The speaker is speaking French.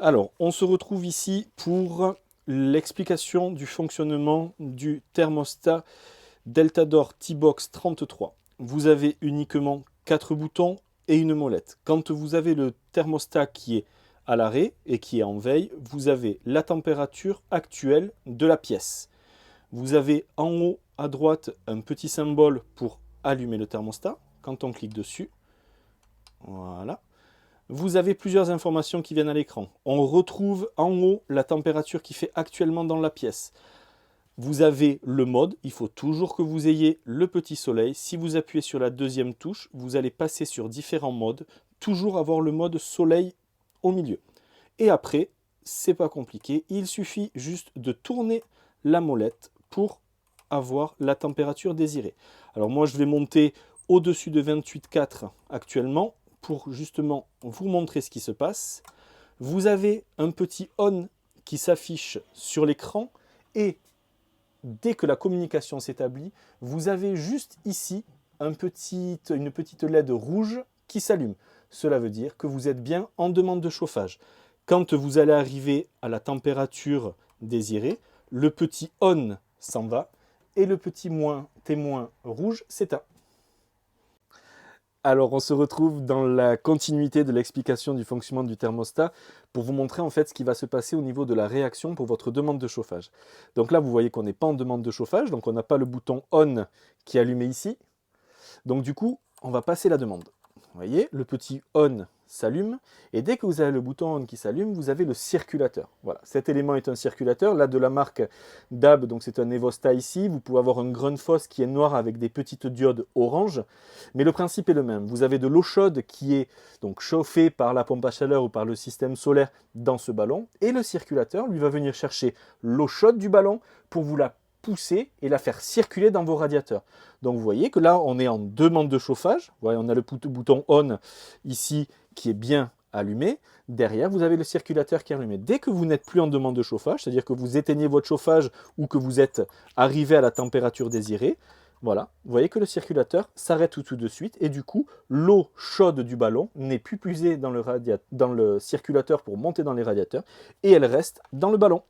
Alors, on se retrouve ici pour l'explication du fonctionnement du thermostat Deltador T-Box 33. Vous avez uniquement 4 boutons et une molette. Quand vous avez le thermostat qui est à l'arrêt et qui est en veille, vous avez la température actuelle de la pièce. Vous avez en haut à droite un petit symbole pour allumer le thermostat. Quand on clique dessus, voilà. Vous avez plusieurs informations qui viennent à l'écran. On retrouve en haut la température qui fait actuellement dans la pièce. Vous avez le mode, il faut toujours que vous ayez le petit soleil. Si vous appuyez sur la deuxième touche, vous allez passer sur différents modes, toujours avoir le mode soleil au milieu. Et après, c'est pas compliqué, il suffit juste de tourner la molette pour avoir la température désirée. Alors moi je vais monter au-dessus de 28,4 actuellement pour justement vous montrer ce qui se passe. Vous avez un petit on qui s'affiche sur l'écran et dès que la communication s'établit, vous avez juste ici une petite LED rouge qui s'allume. Cela veut dire que vous êtes bien en demande de chauffage. Quand vous allez arriver à la température désirée, le petit on s'en va et le petit témoin rouge s'éteint. Alors on se retrouve dans la continuité de l'explication du fonctionnement du thermostat pour vous montrer en fait ce qui va se passer au niveau de la réaction pour votre demande de chauffage. Donc là vous voyez qu'on n'est pas en demande de chauffage, donc on n'a pas le bouton on qui est allumé ici. Donc du coup on va passer la demande. Vous voyez, le petit on s'allume et dès que vous avez le bouton on qui s'allume, vous avez le circulateur. Voilà, cet élément est un circulateur, là de la marque DAB, donc c'est un Evosta ici. Vous pouvez avoir un Grundfos qui est noir avec des petites diodes orange, mais le principe est le même. Vous avez de l'eau chaude qui est donc chauffée par la pompe à chaleur ou par le système solaire dans ce ballon et le circulateur lui va venir chercher l'eau chaude du ballon pour vous la pousser et la faire circuler dans vos radiateurs. Donc vous voyez que là on est en demande de chauffage. Vous voyez, on a le bouton on ici qui est bien allumé. Derrière vous avez le circulateur qui est allumé. Dès que vous n'êtes plus en demande de chauffage, c'est-à-dire que vous éteignez votre chauffage ou que vous êtes arrivé à la température désirée, voilà, vous voyez que le circulateur s'arrête tout de suite et du coup l'eau chaude du ballon n'est plus puisée dans le circulateur pour monter dans les radiateurs et elle reste dans le ballon.